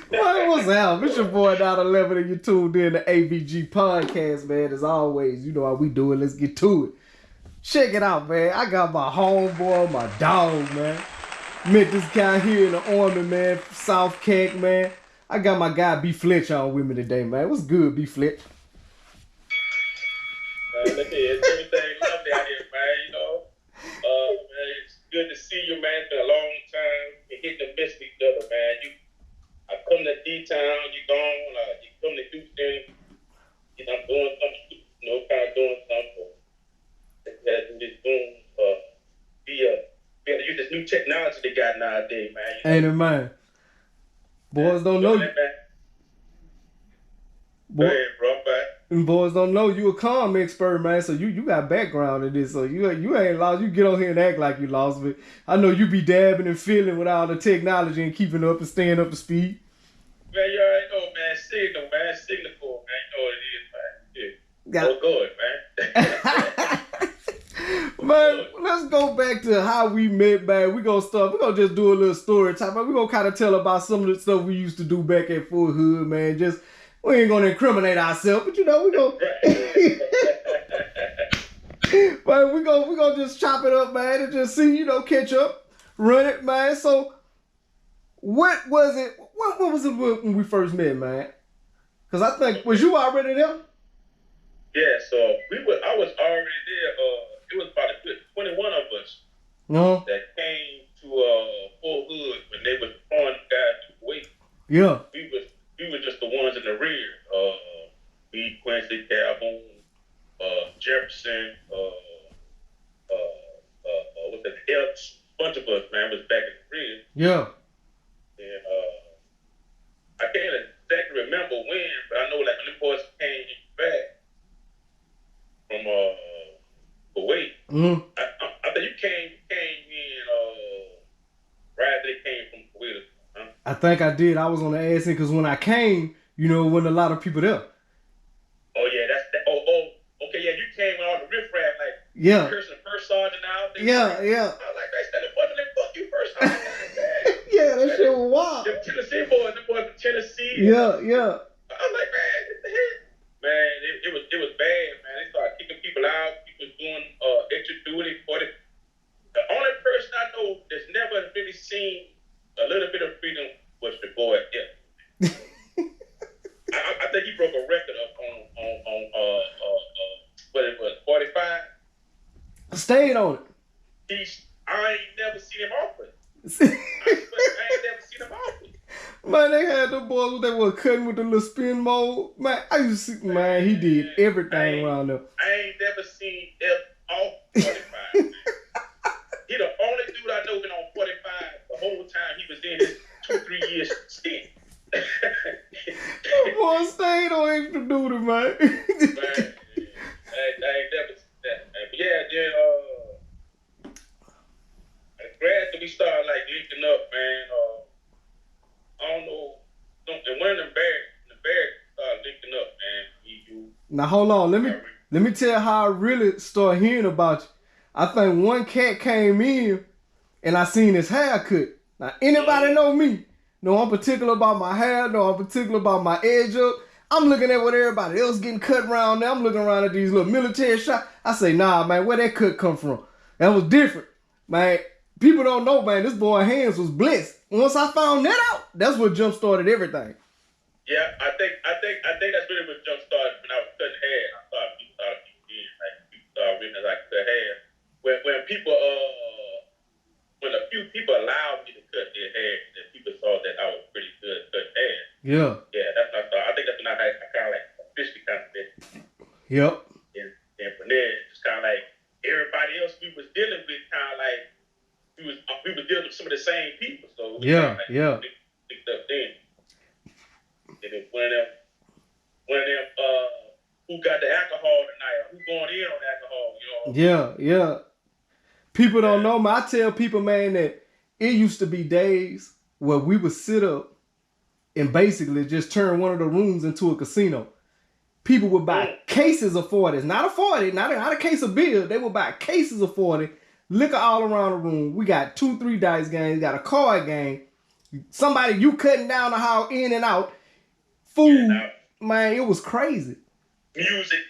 Man, what's up? It's your boy Dot 11 and you tuned in to AVG Podcast, man. As always, you know how we do it. Let's get to it. Check it out, man. I got my homeboy, my dog, man. Met this guy here in the Army, man. South Cack, man. I got my guy B Fletch on with me today, man. What's good, B Fletch? Look here, it's everything lovely out here, man. You know, man, it's good to see you, man. It's been a long time. We hit the miss each other, man. I come to D-Town, you gone. You come to Houston, I'm doing something, kind of doing something. Just doing, we gotta use this new technology they got nowadays, man. Ain't it, man? Boys don't know you. Go ahead, bro. And boys don't know you a comm expert, man. So you got background in this. So you ain't lost. You get on here and act like you lost, but I know you be dabbing and feeling with all the technology and keeping up and staying up to speed. Man, you already know, man. Signal, man. You know what it is, man. Yeah. Oh, good, man. Man, let's go back to how we met, man. We're gonna just do a little story time. We're gonna kind of tell about some of the stuff we used to do back at Fort Hood, man. Just we ain't gonna incriminate ourselves, but you know we gonna but we gonna just chop it up, man, and just see, catch up, run it, man. So what was it when we first met, man? Because I think, was you already there? Yeah, so I was already there. It was about a good 21 of us that came to Fort Hood when they was throwing guys to Kuwait. Yeah. We were just the ones in the rear. Me, Quincy, Calhoun, Jefferson, what's that? Elks, bunch of us, man, was back in the rear. Yeah. And I can't exactly remember when, but I know like when the boys came back from Kuwait. Mm-hmm. I think you came in right after they came from Kuwait. Huh? I think I did. I was on the ass end because when I came, wasn't a lot of people there. Oh yeah, that's that. Oh, okay, yeah, you came with all the riffraff, like yeah, cursing the first sergeant out. Yeah. I was like, they said the boys like fuck you first sergeant. Yeah, that shit was wild. Them Tennessee boys, them boys from Tennessee. Yeah. I was like, man, what the hell? Man, it was bad, man. They started kicking people out. People doing extra duty for it. The only person I know that's never really seen a little bit of freedom was the boy F. I think he broke a record up on what it was, 45. Stayed on it. I ain't never seen him off it. I ain't never seen him off it. Man, they had the boys that were cutting with the little spin mold. Man, I used to see, man, he did everything around there. I ain't never seen F off 45. He the only dude I know been on 45 the whole time he was in his 2-3 years stint. Boy, stayed on extra duty, man. Man, I ain't never seen that, man. But yeah, then gradually we started like linking up, man. I don't know, and one of them bears started linking up, man. Now hold on, let me tell you how I really started hearing about you. I think one cat came in and I seen his haircut. Now anybody know me? No, I'm particular about my hair. No, I'm particular about my edge up. I'm looking at what everybody else getting cut around there. I'm looking around at these little military shots. I say, nah, man, where that cut come from? That was different. Man, people don't know, man, this boy's hands was blessed. Once I found that out, that's what jump started everything. Yeah, I think that's really what jump started when I was cutting hair. I thought people started getting like people started realizing I could cut hair. When people when a few people allowed me to cut their hair, then people saw that I was pretty good at cutting hair. Yeah. Yeah, that's when I thought. I think that's when I kind of like officially kind of did. Yep. And from there, it's kind of like everybody else we was dealing with, kind of like we was dealing with some of the same people. So yeah. Picked up then. And then one of them who got the alcohol tonight, or who going in on alcohol, Yeah. People don't know, man. I tell people, man, that it used to be days where we would sit up and basically just turn one of the rooms into a casino. People would buy cases of 40s, not a 40, not a case of beer. They would buy cases of 40, liquor all around the room. We got 2-3 dice games, got a card game. somebody you cutting down the hall in and out. Food, man, it was crazy. Music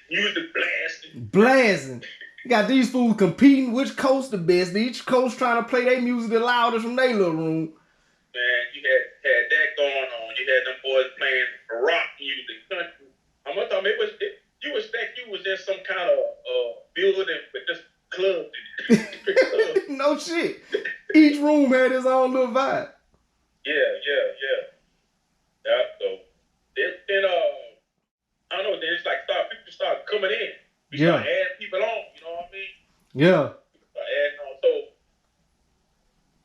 blasting. Blasting. You got these fools competing which coast the best. Each coast trying to play their music the loudest from their little room. Man, you had that going on. You had them boys playing rock music, country. I'm gonna tell you, you would think you was in some kind of building with this club in it. No shit. Each room had its own little vibe. Yeah. So then I don't know. Then it's like people start coming in. We start adding people on. You know what I mean? Yeah. People start adding on. So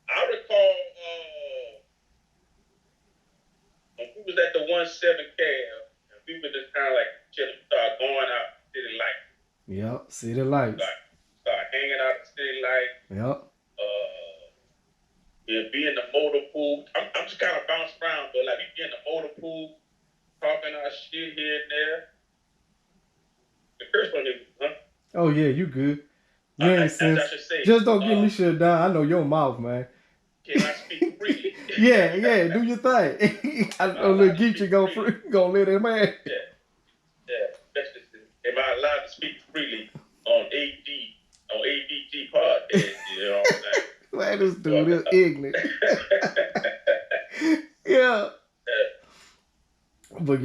I recall when we was at the 17 cab, and we were just kind of like chilling. We started going out City Lights. Yep, City Lights. Start hanging out at City Lights. Yep. Be in the motor pool. I'm just kind of bouncing around, but like we be in the motor pool, talking our shit here and there. The first one is, huh? Oh yeah, you good. You ain't sense. Just don't get me shut down. I know your mouth, man. Can I speak freely? yeah, do your thing. I know little Geechee gonna let him man. Yeah. That's just it. Am I allowed to speak freely on ADG podcast? You know what I'm saying? Man, this dude is ignorant. Yeah. But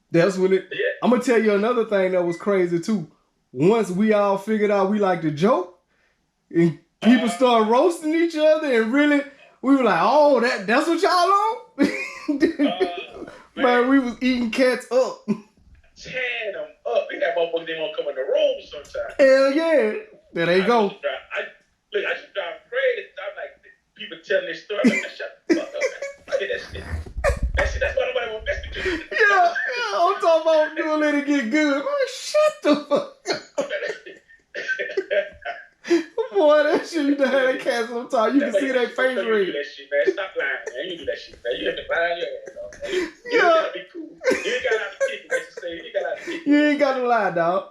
that's when it. Yeah. I'm gonna tell you another thing that was crazy too. Once we all figured out we like to joke, and people started roasting each other, and really we were like, "Oh, that's what y'all on." Man, we was eating cats up. Tearing them up. We got motherfuckers they won't come in the room sometimes. Hell yeah. There they go. I just drive crazy. I'm like, people telling this story. I'm like, shut the fuck up, man. I hear that shit. That's why nobody won't mess with you. Yeah, I'm talking about you let it get good. Man, shut the fuck up. Boy, that shit, you done had that cat sometimes. You can see their face read. You do that shit, man. Stop lying, man. You do that shit, man. You have to lie your ass off, man. You gotta be cool. You ain't gotta kick it, as you say. You gotta kick it. You ain't gotta lie, dog.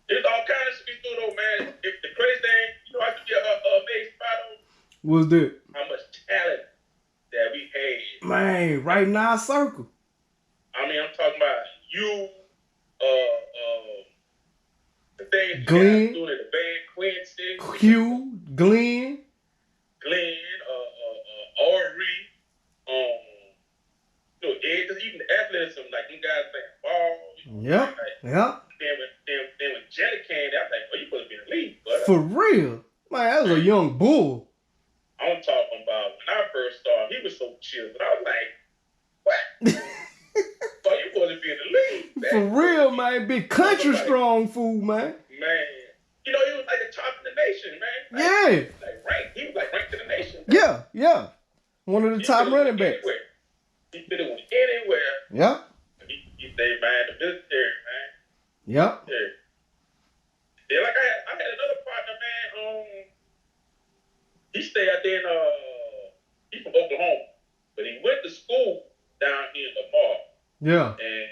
There's all kinds of shit though, man. If the crazy thing, you know, I could get amazed by though. What's that? How much talent that we had. Man, right in our circle. I mean, I'm talking about you, the thing Glenn, doing it, the band Quincy, Q, Glenn, Aubrey, you know, Ed, even the athleticism, like you guys playing ball. Yep. Then when Jenny came, I was like, well, you supposed to be in the league, but for real, man, that was a young bull. I'm talking about when I first saw him, he was so chill, but I was like, what? So you supposed to be in the league, man. For real, man, big country strong fool, man. Man, you know, he was like the top of the nation, man. Like, yeah. He was like ranked in the nation. Man. Yeah. One of the top running backs. He could have went anywhere. Yeah. He stayed behind the military, man. Yep. Yeah, like I had another partner, man. He stayed out there in he's from Oklahoma, but he went to school down here in Lamar. Yeah. And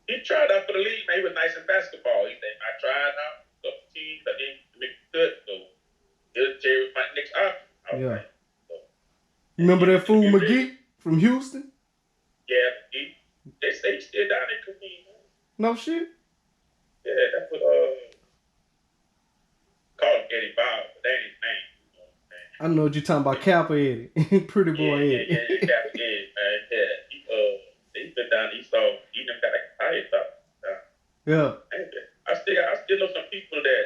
he tried out for the league, man. He was nice in basketball. He said, I tried out for the teams, I didn't make it good, so military was my next option. I was like, so. You remember that fool McGee from Houston? Yeah, they say he's still down in Kareem. No shit. Yeah, that's what call him Eddie Bob, but that ain't his name. You know what I'm saying? I know what you're talking about, Kappa Eddie. Pretty boy Eddie. Yeah, Kappa Eddie, man. Yeah, he's been down east, so he done got a tire top. Yeah. I still know some people that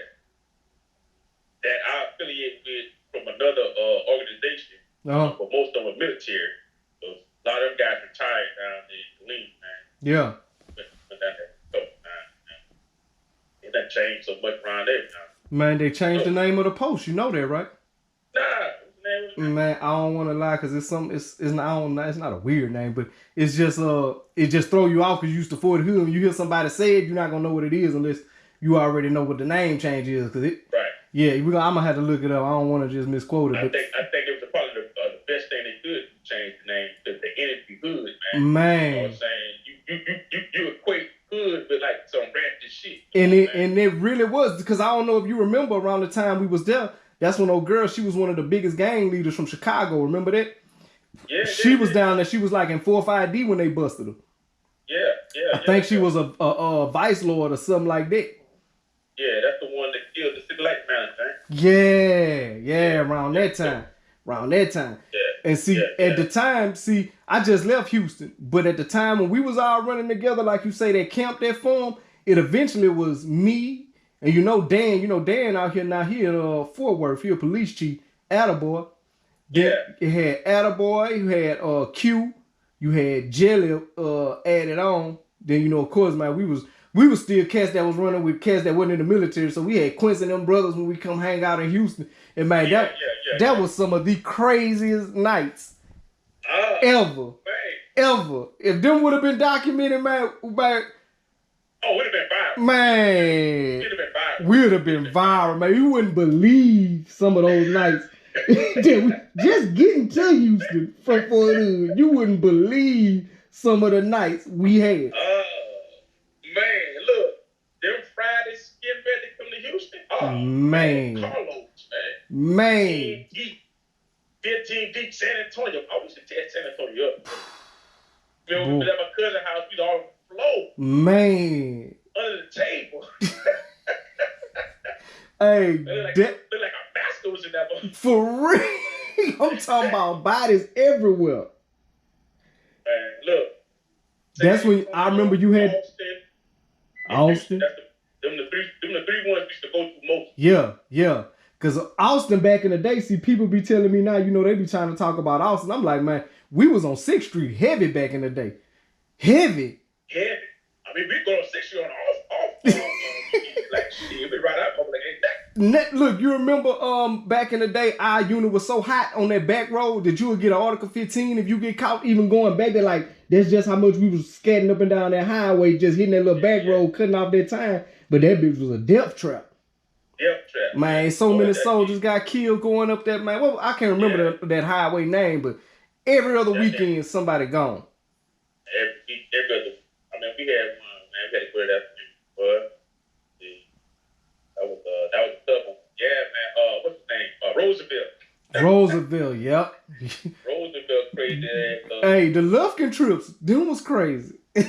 I affiliate with from another organization. Uh-huh. But most of them are military. So a lot of them guys retired down there in Glen, man. Yeah. But down there, man. It done changed so much around there now. Man, they changed the name of the post. You know that, right? Nah. What's the name of it? Man, I don't want to lie because it's not a weird name, but it's just it just throw you off because you used to Fort Hood. When you hear somebody say it, you're not gonna know what it is unless you already know what the name change is. Cause it, right. Yeah, I'm gonna have to look it up. I don't want to just misquote it. I think it was probably the best thing they could change the name to the Energy Hood, man. Man. You know what I'm saying? You equate hood with like some ratchet shit. it really was, because I don't know if you remember around the time we was there. That's when old girl, she was one of the biggest gang leaders from Chicago. Remember that? Yeah. She was down there. She was like in 4 or 5D when they busted her. Yeah. I think she was a vice lord or something like that. Yeah, that's the one that killed the civil rights man, right? Yeah, around that time. Yeah. And see, at the time, I just left Houston, but at the time when we was all running together, like you say, that camp, that form, it eventually was me, and Dan out here now, he in Fort Worth, he a police chief, Attaboy. Then it had Attaboy, you had Q, you had Jelly added on. Then, of course, man, we was still cats that was running with cats that wasn't in the military. So we had Quincy and them brothers when we come hang out in Houston. And man, that was some of the craziest nights ever. Man. Ever. If them would have been documented, man. Oh, would have been viral. Man. Would have been viral. We would have been viral, man. You wouldn't believe some of those nights. Just getting to Houston from Fort Hood, you wouldn't believe some of the nights we had. Man, look, them Fridays getting ready to come to Houston. Oh, man. Carlos, man. 15 deep San Antonio. I wish to tear San Antonio up. Man, we was at my cousin's house, we was all flow. Man. Under the table. Hey, look like our master was in that boat. For real. I'm talking about bodies everywhere. Man, look. That's when I remember you had Austin. Them the three ones we used to go to most. Yeah. Because Austin back in the day, see, people be telling me now, they be trying to talk about Austin. I'm like, man, we was on 6th Street heavy back in the day. Heavy. I mean, we go on 6th Street on off. Like, shit, we right out over like, hey, look, you remember back in the day, our unit was so hot on that back road that you would get an Article 15 if you get caught even going back there. Like, that's just how much we was scatting up and down that highway, just hitting that little back road, cutting off that time. But that bitch was a death trap. Man, so many soldiers got killed going up that, man. Well, I can't remember that highway name, but every other weekend somebody gone. Every other. I mean, we had one, man. We had to go to that but that was a tough one. Yeah, man. What's his name? Roosevelt, yep. Roosevelt crazy. Hey, the Lufkin trips, them was crazy. Yeah,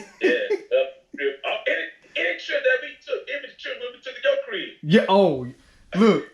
any trip that we took, every trip we took to your crib. Yeah. Oh, look.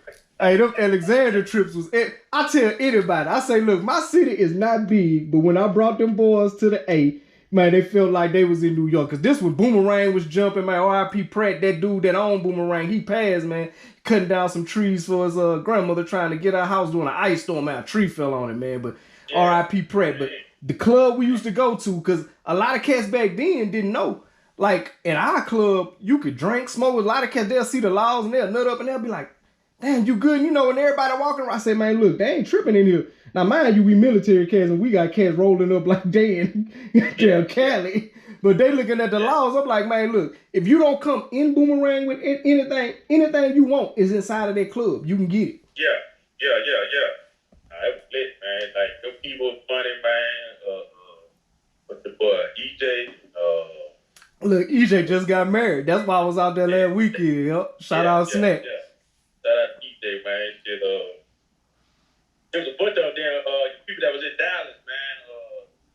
Hey, them Alexander trips was. I tell anybody, I say, look, my city is not big, but when I brought them boys to the A, man, they felt like they was in New York. Cause this when Boomerang was jumping, man. R.I.P. Pratt, that dude that owned Boomerang, he passed, man, cutting down some trees for his grandmother trying to get our house doing an ice storm. Man, a tree fell on it, man. But R.I.P. Pratt. But the club we used to go to, cause a lot of cats back then didn't know. Like in our club, you could drink, smoke. A lot of cats, they'll see the laws and they'll nut up and they'll be like, damn, you good? And everybody walking around, I say, man, look, they ain't tripping in here. Now, mind you, we military cats and we got cats rolling up like they in Cali. But they looking at the laws. I'm like, man, look, if you don't come in Boomerang with anything you want is inside of that club. You can get it. Yeah. It was lit, man. Like, them people was funny, man. What's the boy? EJ. Look, EJ just got married. That's why I was out there last weekend. Yep. Shout out Snack. Yeah. Shout out EJ, man. Shit, there was a bunch of them people that was in Dallas, man.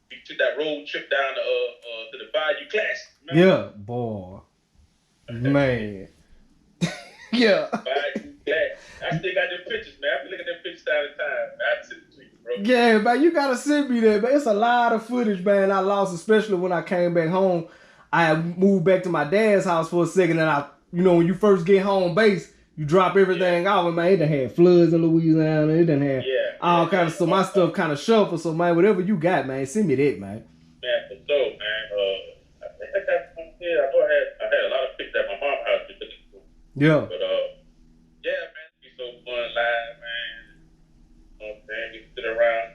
We took that road trip down to the Bayou Classic. Yeah, boy. Man. Yeah. Bayou Classic. I still got them pictures, man. I be looking at them pictures all the time. I send it to you, bro. Yeah, man, you gotta send me that, man. It's a lot of footage, man. I lost, especially when I came back home. I moved back to my dad's house for a second, and when you first get home base, you drop everything off, and man, it done had floods in Louisiana. It done had all kinds of stuff. My stuff kind of shuffled. So, man, whatever you got, man, send me that, man. Man, for sure, man. I had a lot of pictures at my mom's house. Yeah. But, yeah, man, it'd be so fun live, man. You know what I'm saying? We sit around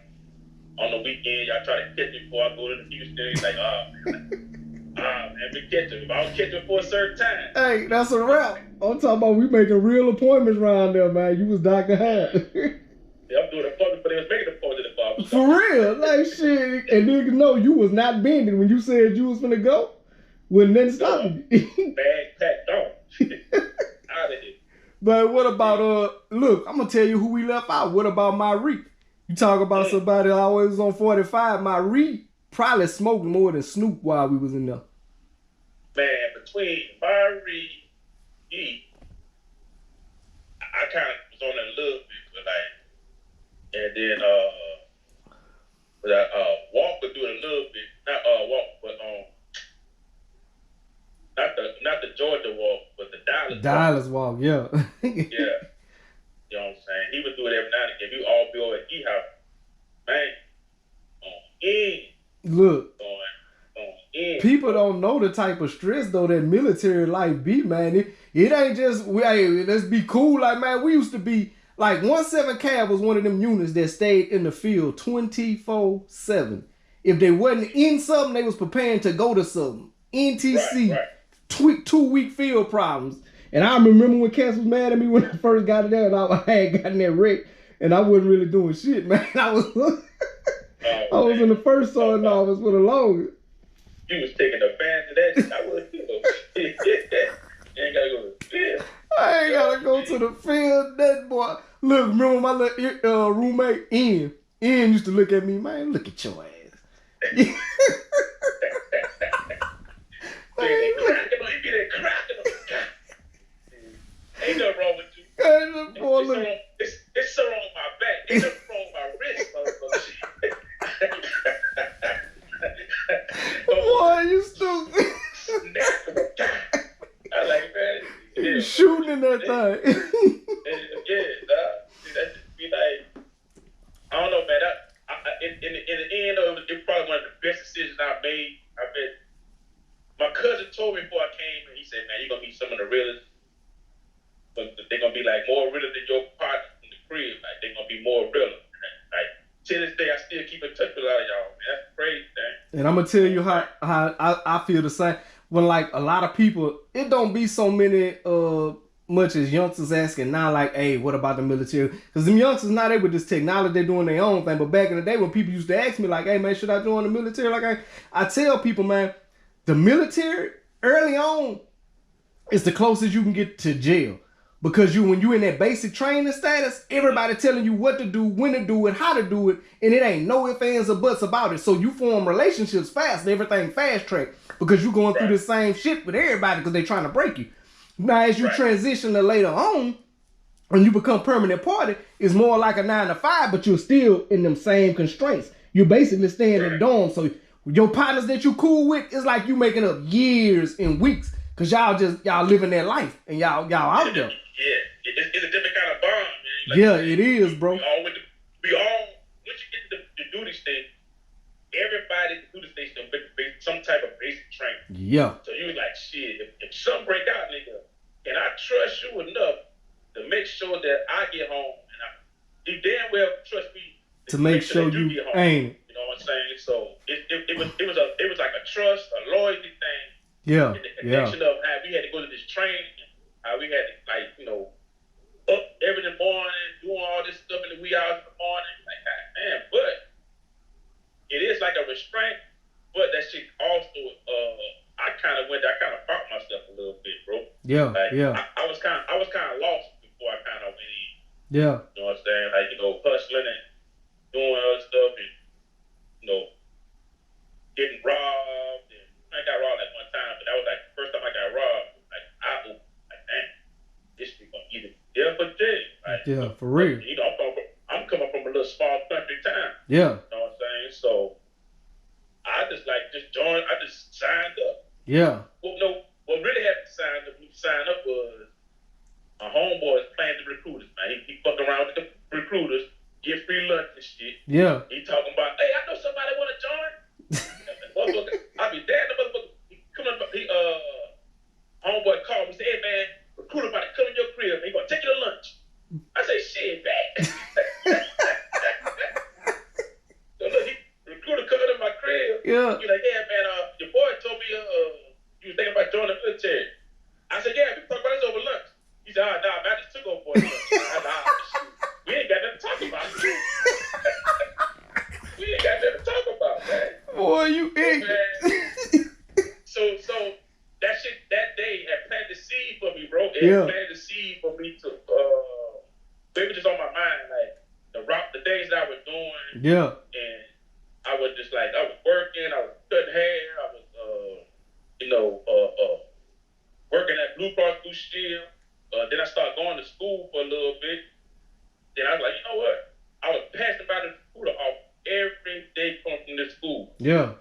on the weekend. Y'all try to catch me before I go to Houston. It's like, man, we catch him. If I don't catch him for a certain time. Hey, that's a wrap. I'm talking about we making real appointments around there, man. You was Dr. Hyde. Yeah, I'm doing appointments, but they was making appointments at the barber. For real, like shit. And niggas know you was not bending when you said you was finna go. When nothing stopped you. Bag packed on. Out of here. But what about look, I'm gonna tell you who we left out. What about Myreek? You talk about somebody always on 45. Myreek probably smoked more than Snoop while we was in there. Man, between Myreek, I kind of was on a little bit, but like, and then Walker doing a little bit, not Walker, but not the Georgia Walk, but the Dallas Walk, yeah. Yeah. You know what I'm saying? He would do it every now and again. We all be over at E House. Man, Look. On people don't know the type of stress though that military life be, man. It ain't just hey, let's be cool. Like, man, we used to be like 17 Cav was one of them units that stayed in the field 24/7. If they wasn't in something, they was preparing to go to something. NTC, right. 2-week field problems. And I remember when Cass was mad at me when I first got there and I had gotten that wreck and I wasn't really doing shit, man. I was in the first sergeant office with a longest. You was taking advantage of that shit. I would too. You ain't gotta go to the field. I ain't gotta go to the field. That boy. Look, remember my little roommate, Ian? Ian used to look at me, man, look at your ass. Ain't nothing wrong with you. It's so on my back. Ain't nothing wrong with my wrist, motherfucker. Boy, you stupid. I like, man. You shooting in that thing. That be like, I don't know, man. In the end, it probably one of the best decisions I made. I bet my cousin told me before I came, and he said, man, you're going to be some of the realest, but they're going to be like more realer than your partner in the crib. Like, they're going to be more realer. Like, to this day, I still keep in touch with a lot of y'all, man. That's crazy, man. And I'm going to tell you how I feel the same. When, like, a lot of people, it don't be so many much as youngsters asking now, like, hey, what about the military? Because them youngsters now, they with this technology, they're doing their own thing. But back in the day, when people used to ask me, like, hey, man, should I join the military? Like, I tell people, man, the military, early on, is the closest you can get to jail. Because when you in that basic training status, everybody telling you what to do, when to do it, how to do it, and it ain't no ifs, ands, or buts about it. So you form relationships fast, everything fast track, because you going through the same shit with everybody because they trying to break you. Now, as you transition to later on, when you become permanent party, it's more like a 9 to 5, but you're still in them same constraints. You're basically staying in dorms, so your partners that you cool with, it's like you making up years and weeks, because y'all living their life, and y'all out there. Yeah, it's a different kind of bond, man. Like, yeah, it is, bro. Once you get to the duty state, everybody in the duty station with some type of basic training. Yeah. So you was like, shit, if something break out, nigga, can I trust you enough to make sure that I get home, and you damn well trust me to make sure you get home. Ain't. You know what I'm saying? So it was like a trust, a loyalty thing. Yeah. And the connection of how we had to go to this training, how we had to, like, you know, up every morning, doing all this stuff in the wee hours in the morning. Like, God damn, but it is like a restraint, but that shit also, I kind of fought myself a little bit, bro. Yeah, like, yeah. I was kind of lost before I kind of went in. Yeah. You know what I'm saying? Like, you know, hustling and doing other stuff and, you know, getting robbed. And I got robbed like one time, but that was like the first time I got robbed. Like, damn, this shit gonna either death or jail. Like, yeah, for real. You know, I'm coming from a little small country town. Yeah. You know what I'm saying? So I just joined. I just signed up. Yeah. Well, no, what really happened to sign up was my homeboy is playing the recruiters, man. He fucked around with the recruiters, get free lunch and shit. Yeah. He talking about, hey, I know somebody want to join. I be damn, the motherfucker. Homeboy called me, said, hey, man, recruiter about to come in your crib. He gonna take you to lunch. I say, shit, man. So look, recruiter coming in my crib. Yeah. He like, yeah, man, your boy told me you was thinking about joining the military. I said, yeah, we talk about this over lunch. He said, nah, man, I just took over for lunch. We ain't got nothing to talk about. We ain't got nothing to talk about, man. Boy, you ignorant. So that shit that day had planted the seed for me, Yeah. planted the seed for me to maybe just on my mind, like the things that I was doing. Yeah. And I was just like, I was working, I was cutting hair, I was working at Blue Cross Blue Shield. Then I started going to school for a little bit. Then I was like, you know what? I was passing by the computer off every day coming from this school. Yeah.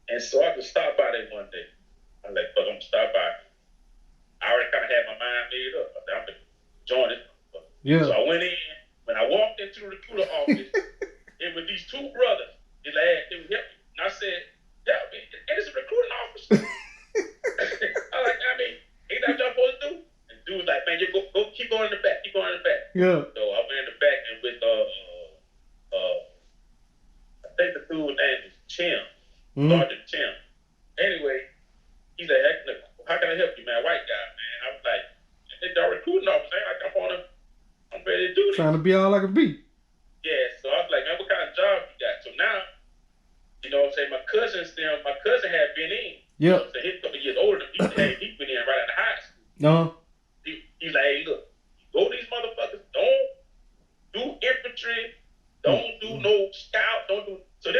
And so I just stopped by there one day. I was like, fuck, I'm gonna stop by. I already kind of had my mind made up. I said, I'm gonna join it. Yeah. So I went in. When I walked into the recruiter office, it was these two brothers. They would help me. And I said, yeah, it is a recruiting office. I was like, I mean, ain't that what y'all supposed to do? And dude was like, man, you go keep going in the back, keep going in the back. Yeah. So I went in the back and with I think the dude's name is Tim. Sergeant Tim. Anyway, he said, how can I help you, man? White guy, man. I was like, it's our recruiting office, ain't like I'm ready to do this. Trying to be all I can be. Yeah, so I was like, man, what kind of job you got? So now, you know what I'm saying, my cousin had been in. Yeah. You know what I'm saying? He's a couple years older than me. He's been in right out of high school. No. He's like, hey, look, go to these motherfuckers, don't do infantry, don't do no scout, don't do. So they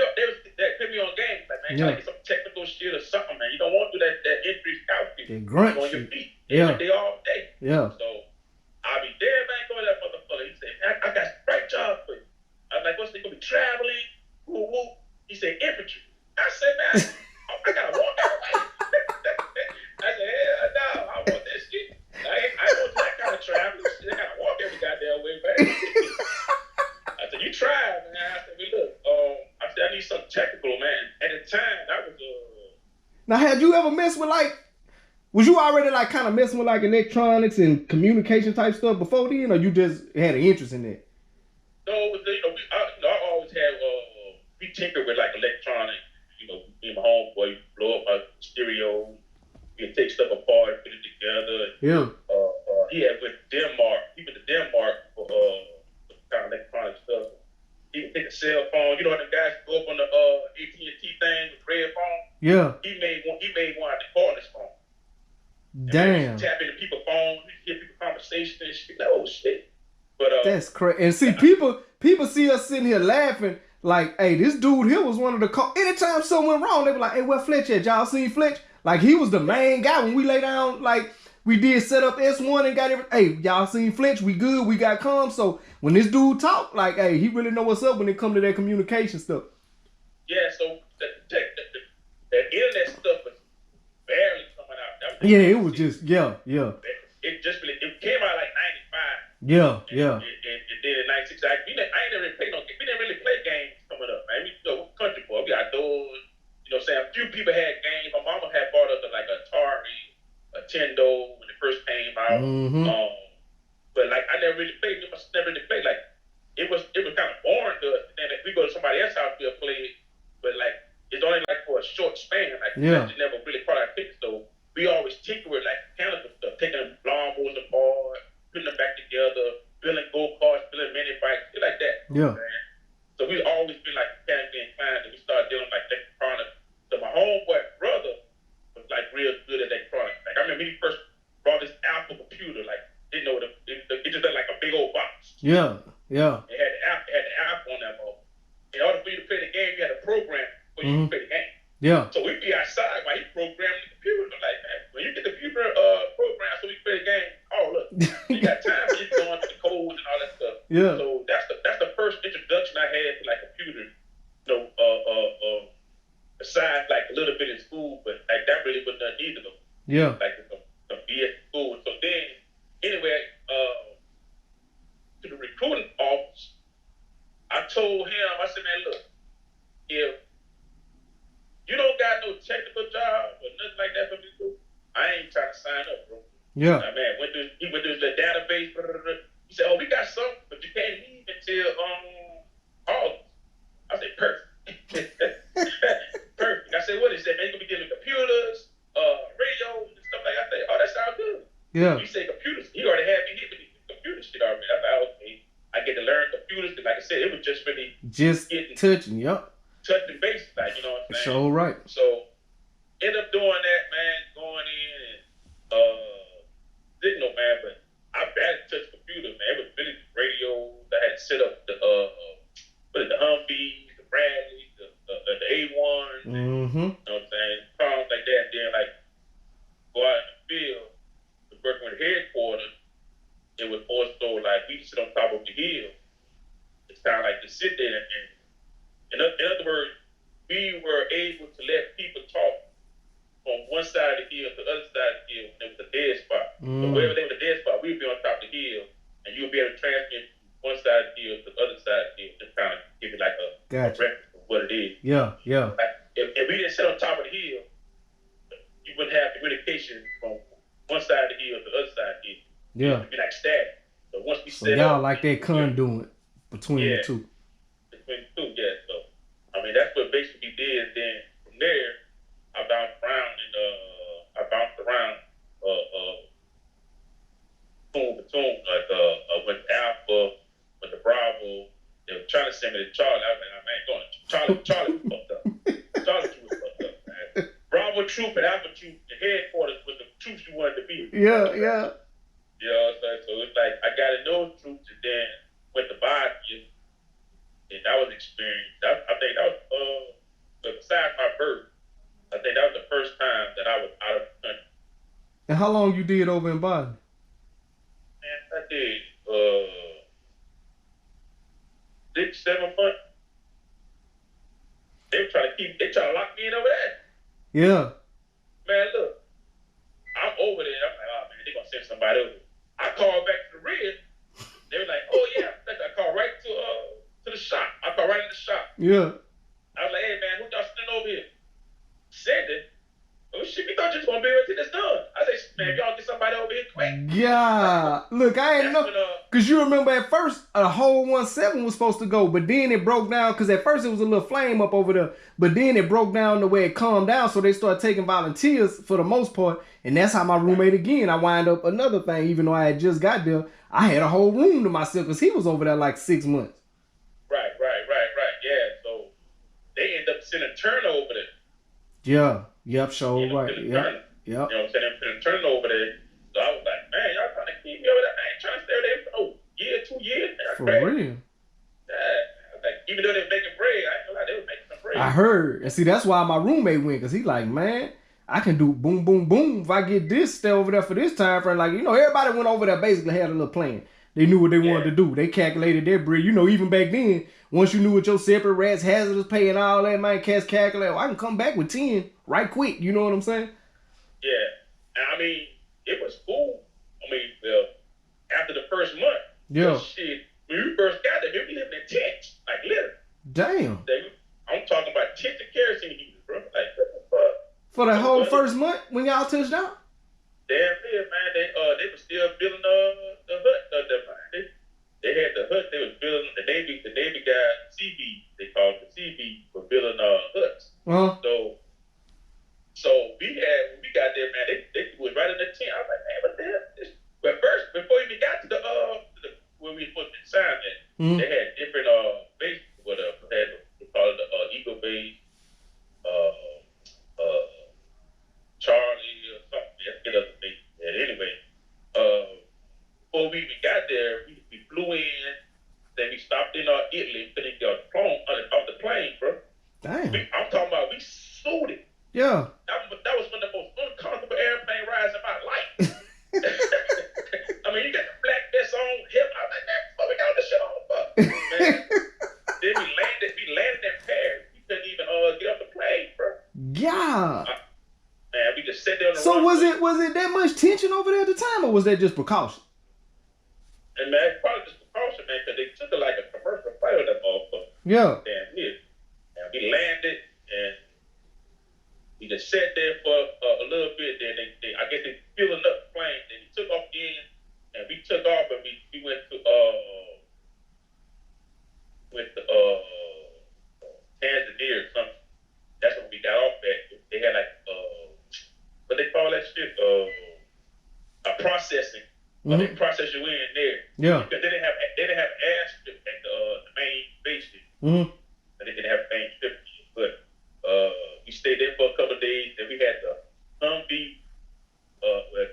put me on games. Like, man, try to get some technical shit or something, man. You don't want to do that infantry scout shit. That grunt on shit. your feet. Yeah. Every day, all day. Yeah. So I'll be there, man, going to that motherfucker. He said, I got the right job for you. I was like, what's they gonna be traveling? Woo woo. He said, infantry. I said, man, I gotta walk everybody. I said, hell no, I want that shit. I want that kind of traveling shit. I gotta walk every goddamn way, man. I said, you try, man. I said, well, look, I said, I need something technical, man. At the time, that was Now, had you ever messed with was you already kind of messing with electronics and communication type stuff before then, or you just had an interest in that? No, I always had we tinker with electronics. You know, me and my homeboy blow up my stereo. We take stuff apart, put it together. Yeah. He had went to Denmark. He went to Denmark for kind of electronic stuff. He would take a cell phone. You know, them guys go up on the AT&T thing with red phone. Yeah. He made one out of the cordless phone. Damn. Tap into people's phones, hear people's conversation and shit. Like, oh shit. But that's crazy. And see, people see us sitting here laughing like, hey, this dude here was one of the anytime something went wrong, they be like, hey, where Fletch at? Y'all seen Fletch? Like, he was the main guy when we lay down, we did set up S1 and got everything. Hey, y'all seen Fletch? We good. We got calm. So when this dude talk, hey, he really know what's up when it come to that communication stuff. Yeah, so the internet stuff was barely coming out. Yeah, it was just, yeah. It came out like 95. Yeah. It did in 96. We didn't really play games coming up, man. We country boy. We outdoors. You know what I'm saying? A few people had games. My mama had bought us like Atari, a Nintendo when it first came out. Mm-hmm. But I never really played. It was kind of boring to us. And then if we go to somebody else's house, we'll play it. But it's only for a short span. It never really caught our attention. So we always tinker with mechanical stuff, taking lawnmowers apart, putting them back together, building go-karts, building mini bikes, shit like that. Yeah. Man. So we always been mechanically inclined, and we started dealing with electronics. So my homeboy brother was real good at electronics. I remember he first brought this Apple computer, didn't know it just looked like a big old box. Yeah. It had the app on that mode. In order for you to play the game, you had a program for you to play the game. Yeah. So we'd be outside while he programmed the computer. Man, when you get the computer programmed so we can play the game, oh look, you got time for you to go into the codes and all that stuff. Yeah. So that's the first introduction I had to computers. Besides a little bit in school, but that really wasn't done either though. Yeah. Some BS school. So then anyway, to the recruiting office, I told him, I said, man, look, if you don't got no technical job or nothing like that for me to do, I ain't trying to sign up, bro. Yeah. Man, he went to the database. He said, oh, we got something, but you can't leave until August. I said, perfect. Perfect. I said, what is that, man? You gonna be dealing with computers, radios, and stuff like that. I said, oh, that sounds good. Yeah. He said computers. He already had me hit with the computer shit already. I thought, okay, I get to learn computers. Like I said, it was just really touching, touching base, you know what I'm saying? So right. So end up doing that, man, going in and didn't know, man, but had set up the Humvees, the Bradleys, the A1s, Mm-hmm. you know what I'm saying? Cars like that. And then like go out in the field to work with headquarters. It was also like we sit on top of the hill. It's kind of like to sit there and in other words, we were able to let people talk from one side of the hill to the other side of the hill when there was a dead spot. So wherever there was a dead spot, we would be on top of the hill, and you would be able to transmit from one side of the hill to the other side of the hill, just kind of give you like a reference of what it is. Yeah. Like, if we didn't sit on top of the hill, you wouldn't have communication from one side of the hill to the other side of the hill. Yeah. It'd be like static. So once we set y'all up, like that conduit between the two. Between the two, yeah. So I mean that's what basically did. Then from there, I bounced around platoon. Like I went to Alpha, went to Bravo. They were trying to send me to Charlie. I was like, man, going Charlie was fucked up. Charlie troop was fucked up, man. Bravo troop and Alpha troop, the headquarters was the troops you wanted to be. Yeah. You know, so it's like I got in those troops and then went to Bosnia, and that was experience. I think that was besides my birth, I think that was the first time that I was out of the country. And how long you did over in Bosnia? Man, I did 6, 7 months. They try to lock me in over there. Yeah. Man, look, I'm over there. I'm like, oh man, they're gonna send somebody over. I called back to the red. They were like, oh yeah, I called right to the shop. I called right in the shop. Yeah. I was like, hey man, who y'all sending over here? Send it. Oh shit, we thought you was gonna be able to get this done. I said, man, y'all get somebody over here quick. Yeah. Look, I ain't know. Cause you remember at first a whole 17 was supposed to go, but then it broke down because at first it was a little flame up over there, but then it broke down the way it calmed down, so they started taking volunteers for the most part, and that's how my roommate again. I wind up another thing, even though I had just got there, I had a whole room to myself because he was over there like 6 months. Right. Yeah, so they end up sending Turner over there. Yeah. Yep. Sure. Right. Yep. You know what I'm saying? Sending Turner over there. So I was like, man, y'all trying to keep me over there? I ain't trying to stay over there for year, 2 years. Man, for real. Yeah. Like, even though they were making bread, I ain't gonna lie, they were making some bread. I heard. And see, that's why my roommate went, because he like, man, I can do boom, boom, boom. If I get this, stay over there for this time frame. Like, you know, everybody went over there basically had a little plan. They knew what they wanted to do. They calculated their bread. You know, even back then, once you knew what your separate rats, hazardous pay and all that, man, cats calculate, I can come back with 10 right quick. You know what I'm saying? Yeah. I mean, it was cool. I mean, after the first month, shit, when we first got there, we lived in tents, like literally. Damn. I'm talking about tents and kerosene heaters, bro. Like, what the fuck? For the whole first month when y'all touched down? Damn yeah, man. They were still building the hut. They had the hut. They was building the Navy guys, CB. They called it the CB for building huts. So when we got there, man, they was right in the tent. I was like, man, what the hell? But first, before we even got to the where we supposed to sign at, they had different bases, whatever. They call it the Eagle base, Charlie or something. I forget other base. Yeah, anyway, before we even got there, we flew in. Then we stopped in Italy. Couldn't get off the plane, bro. Damn. I'm talking about we suited. Yeah. That was one of the most uncomfortable airplane rides in my life. I mean, you got the black vest on, hip. I was like, man, fuck, we got this shit on, fuck, man. Then we landed in Paris. We couldn't even get off the plane, bro. Yeah. Man, we just sat there on the So was it that much tension over there at the time, or was that just precaution? And man, it's probably just precaution, man, because they took it like a commercial flight with that motherfucker. Yeah. Damn it. And we landed and we just sat there for a little bit. Then I guess they filling up the plane. Then we took off again, and we took off, and we went to Tanzania or something. That's when we got off at. They had like what they call that shit? A processing. They process you in there. Yeah. Because they didn't have airstrip at the main base. Mm-hmm. They didn't have main strip, but we stayed there for a couple of days. Then we had the Humvee,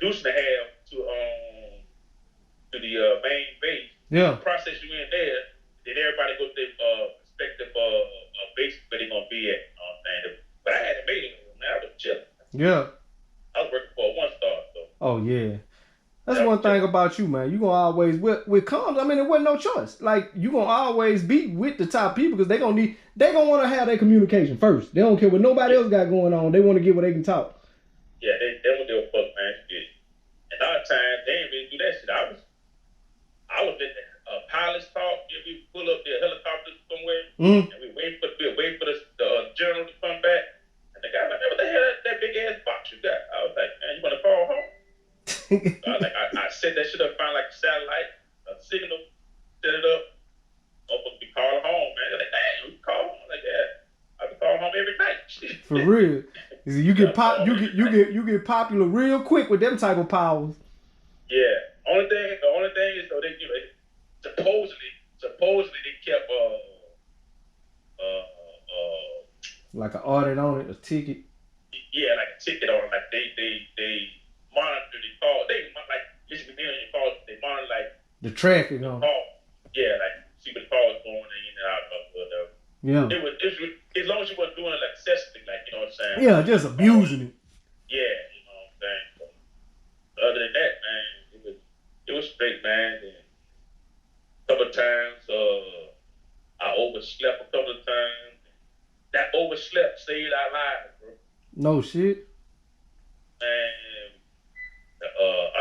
Deuce and a half to the main base. Yeah. Process you in there, Yeah. I was working for a 1-star, so. Oh yeah. That's one thing about you, man. You gonna always with comms. I mean, it wasn't no choice. Like you gonna always be with the top people because they gonna want to have their communication first. They don't care what nobody else got going on. They want to get where they can talk. Yeah, they don't give a fuck, man. Shit. And a lot of times they ain't really do that shit. I was at the pilot's talk. Yeah, we pull up the helicopter somewhere, and we wait for the general to come back. And the guy like, man, what the hell that big ass box you got? I was like, man, you want to call home? So I set that shit up, found like a satellite, a signal, set it up. Supposed to be calling home, man. They're like, damn, we call home. I'm like, yeah, I can call home every night. For real, you get popular real quick with them type of powers. Yeah. The only thing is though they supposedly they kept like an audit on it, a ticket. Yeah, like a ticket on it. Like they monitor the call. They like listen to your calls. They monitor like the traffic on. Yeah, like see what the calls going in and out of whatever. Yeah. It was as long as you wasn't doing it like excessively, like you know what I'm saying. Yeah, just abusing it. Yeah, you know what I'm saying. So, other than that, man, it was straight, man. And a couple of times, I overslept a couple of times. That overslept saved our lives, bro. No shit. Man, I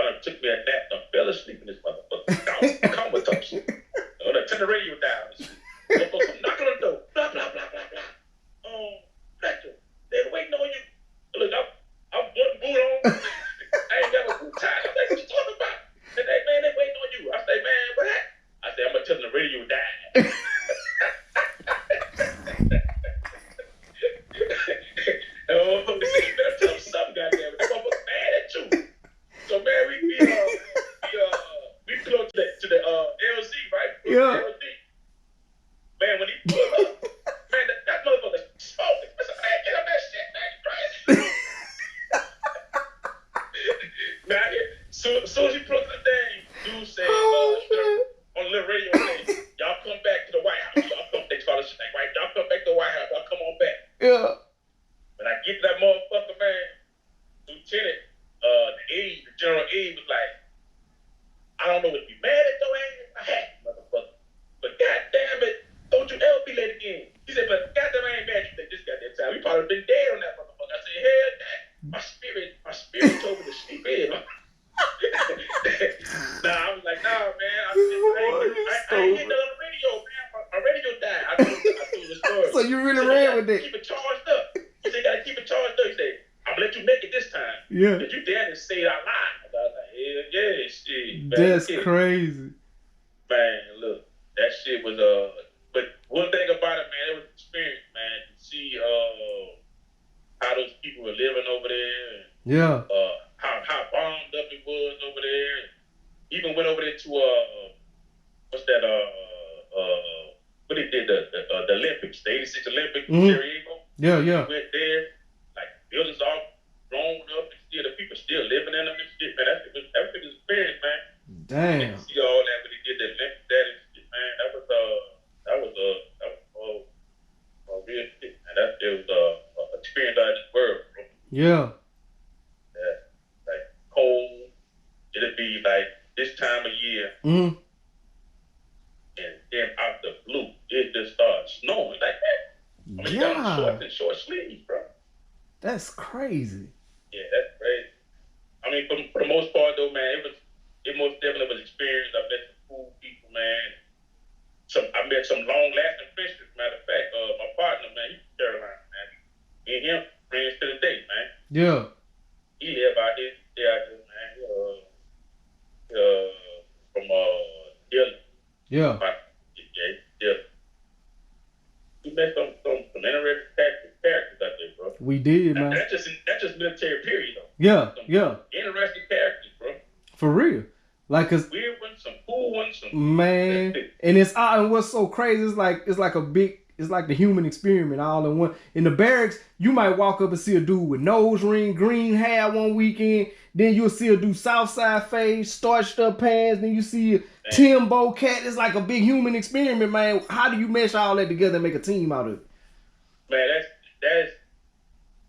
done took me a nap and fell asleep in this motherfucker. Comatose. Turn the radio down. Knock on the door. Blah, blah, blah, blah, blah. Fletch, they're waiting on you. Look, I'm one boot on. I ain't got a boot tie. I'm like, what you talking about? And they, man, they waiting on you. I say, man, what happened? I say, I'm going to tell them the radio died. Oh, you better tell them something, goddamn. That motherfucker's mad at you. So, man, we pull up to the LZ, right? Yeah. LZ. Man, when he pulled up, man, that motherfucker smoked. I said, man, get up that shit, man. You crazy. Man, soon as he pulled up the thing, dude said, on the little radio thing, y'all come back to the White House. Y'all come, they call this shit, right? Y'all come back to the White House. Y'all come on back. Yeah. When I get to that motherfucker, man, Lieutenant, the General Aide was like, I don't know what to be mad at your ass. I had motherfucker. But goddamn it, don't you ever be late again. He said, but goddamn, I ain't mad at you this goddamn time. We probably been dead on that motherfucker. I said, hell yeah. My spirit told me to sleep in. Nah, I was like, nah, man. I ain't hitting on the radio, man. My radio died. I told the story. So you really ran with it? Keep it charged up. He said, gotta keep it charged up. He said, I'm gonna let you make it this time. Yeah. Because you dared to say it out loud. I was like, hell yeah, shit. Man, that's crazy. Man, look, that shit was but one thing about it, man, it was an experience, man. To see how those people were living over there. And, yeah. How bombed up it was over there. Even went over there to what's that what they did the Olympics, the '86 Olympics in San Diego. Yeah. We went there, like buildings all grown up and still the people still living in them and shit, man. That was experience, man. Damn. See all that when they did the Olympics, that and shit, man. That was real shit, man. It was experience out of this world, bro. Yeah. Yeah. Like cold. It'd be like this time of year. Mm-hmm. And then out the blue, it just started snowing like that. I mean, yeah. Short sleeves, bro. That's crazy. Yeah, that's crazy. I mean, for the most part, though, man, it most definitely was experience. I met some cool people, man. I met some long-lasting friendships. Matter of fact, my partner, man, he's from Carolina, man. Me and him friends to the day, man. Yeah. He live out there, man. From Dillon. Yeah. Yeah. We met some interesting characters out there, bro. We did, man. That's just military period, though. Yeah, Interesting characters, bro. For real. Like, cause weird ones, some cool ones, man, and and what's so crazy is it's like the human experiment all in one. In the barracks, you might walk up and see a dude with nose ring, green hair one weekend, then you'll see a dude Southside fade, starched up pants, then you see a Timbo cat. It's like a big human experiment, man. How do you mesh all that together and make a team out of it? Man,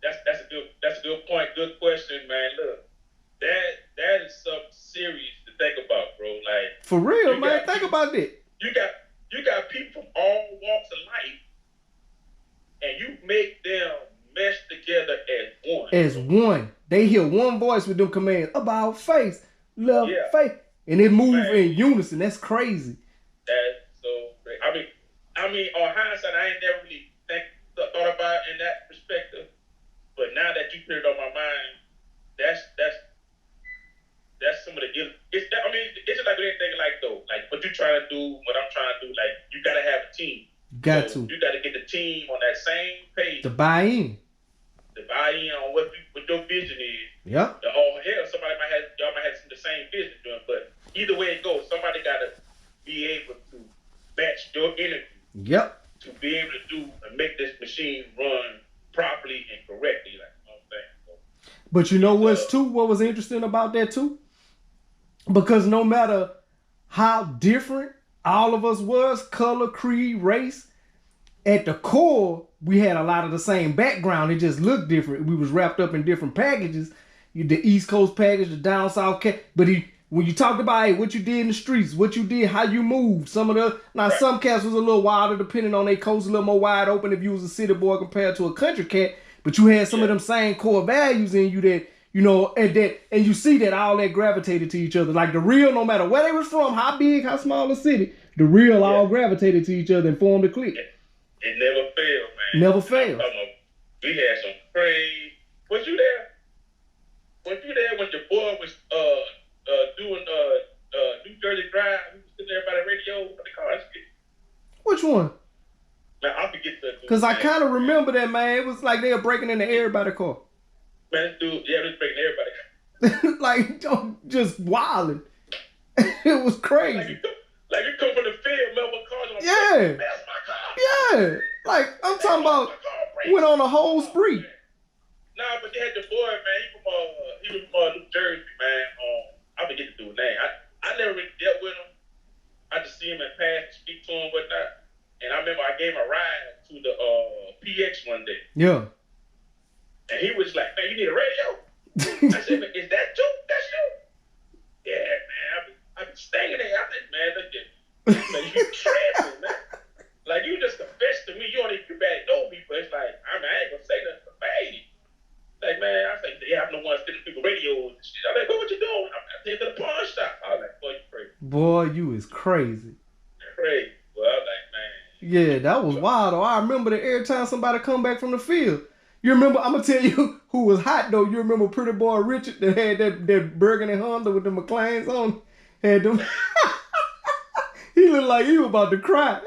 that's a good point. Good question, man. Look, that is something serious to think about, bro. Like For real, man. Think people, about that. you got people from all walks of life, and you make them mesh together as one. As one. They hear one voice with them commands about face, love, face. And it move in unison. That's crazy. That's so great. I mean, on hindsight, I ain't never really thought about it in that perspective. But now that you put it on my mind, that's some of the it's just like anything like though. Like what you trying to do, what I'm trying to do, like you gotta have a team. You gotta get the team on that same page. To buy in. To buy in on what your vision is. Yeah. Oh hell, y'all might have the same vision doing, but either way it goes, somebody gotta be able to match your energy. Yep. To be able to do and make this machine run properly and correctly, like you know what I'm saying. So, but you know what's too? What was interesting about that too? Because no matter how different all of us was, color, creed, race, at the core, we had a lot of the same background. It just looked different. We was wrapped up in different packages. The East Coast package, the down South but when you talked about, hey, what you did in the streets, what you did, how you moved, some cats was a little wilder depending on their coast, a little more wide open if you was a city boy compared to a country cat, but you had some of them same core values in you that, you know, and you see that all that gravitated to each other. Like the real, no matter where they was from, how big, how small the city, the real all gravitated to each other and formed a clique. It never failed, man. Never failed. We had some crazy. Was you there? Was you there when your boy was doing New Jersey Drive? We was sitting there by the radio. What they call it? Which one? Man, I forget that. Because I kind of remember that, man. It was like they were breaking into everybody's car. Man, dude, yeah, they was breaking everybody's car. Like, just wilding. It was crazy. Like you come from the field, man, what cars on yeah. That's my car. Yeah. Like, I'm talking about, went on a whole spree. Nah, but they had the boy, man. He from New Jersey, man. I forget the dude's name. I never really dealt with him. I just see him in pass, speak to him, whatnot. And I remember I gave him a ride to the PX one day. Yeah. And he was like, man, you need a radio? I said, man, is that you? That's you? Yeah, man. I've been staying there. I said, man, look at man, you tripping, man. Like, you just confessed to me. You don't even barely know me, but it's like, I ain't gonna say nothing but baby. Like, man, I say, yeah, I'm the one sending people radios and shit. I'm like, what you doing? I'm heading to the pawn shop. I was like, boy, you crazy. Boy, you is crazy. Crazy. Well, I was like, man. Yeah, that was wild, though. I remember that every time somebody come back from the field. You remember, I'm going to tell you who was hot, though. You remember Pretty Boy Richard that had that burgundy Honda with the McLean's on? Had them. He looked like he was about to cry.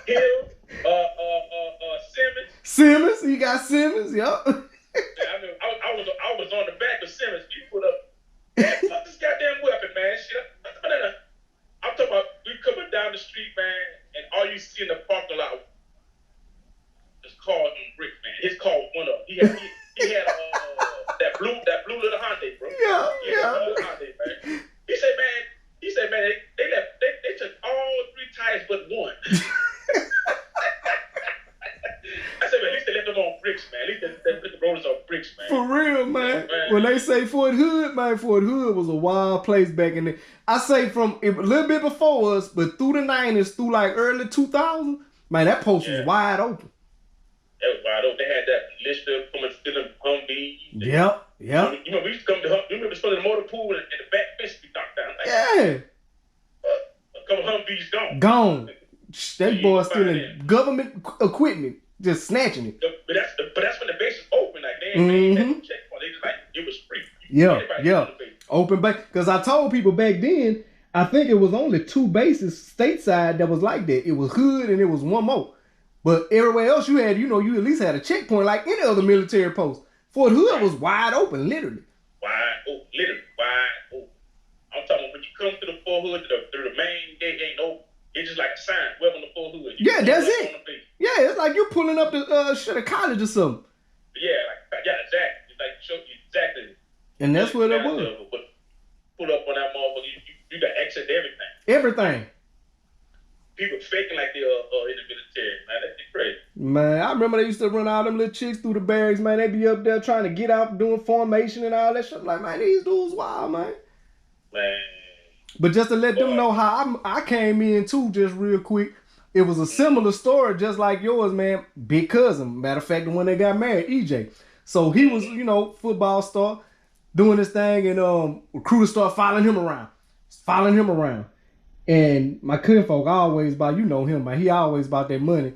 Hill, Simmons. Simmons, he got Simmons, yup. Yeah, I was on the back of Simmons. He put up, man, fuck this goddamn weapon, man. Shit. I'm talking about we coming down the street, man, and all you see in the parking lot is cars and bricks, man. His car was one up. He had that blue little Hyundai, bro. Yeah. Blue little Hyundai, man. He said, man, they took all three tires but one. I said, man, at least they left them on bricks, man. At least they put the rollers on bricks, man. For real, man. When they say Fort Hood, man, Fort Hood was a wild place back in the. I say from a little bit before us, but through the 90s, through like early 2000, man, that post was wide open. That was wide open. They had that Lister coming stealing Humvees. Yep. You remember we used to come to you remember spending the motor pool and the back fence be knocked down. Like, yeah. A couple Humvees gone. Gone. They boys stealing government equipment, just snatching it. But that's when the base is open. Like they ain't made that checkpoint. They just like it was free. Yeah. Open base. Because I told people back then, I think it was only 2 bases stateside that was like that. It was Hood and it was one more. But everywhere else you had, you at least had a checkpoint like any other military post. Fort Hood was wide open, literally. Literally wide open. I'm talking when you come to the Fort Hood, through the main gate, ain't no. It's just like a sign, welcome to Fort Hood. Yeah, that's it. Yeah, it's like you pulling up to shit a college or something. Yeah, exactly. It's like show you exactly. And that's what it was. Put up on that motherfucker, you got access to everything. Everything. people faking like they are in the military, man. That's crazy. Man, I remember they used to run all them little chicks through the barracks, man. They be up there trying to get out, doing formation and all that shit. I'm like, man, these dudes wild, man. Man. But just to let them know how I came in too, just real quick. It was a similar story, just like yours, man. Big cousin. Matter of fact, when they got married, EJ. So he was, you know, football star, doing this thing, and recruiters start following him around. And my cousin folk always about, you know him, man. He always about that money.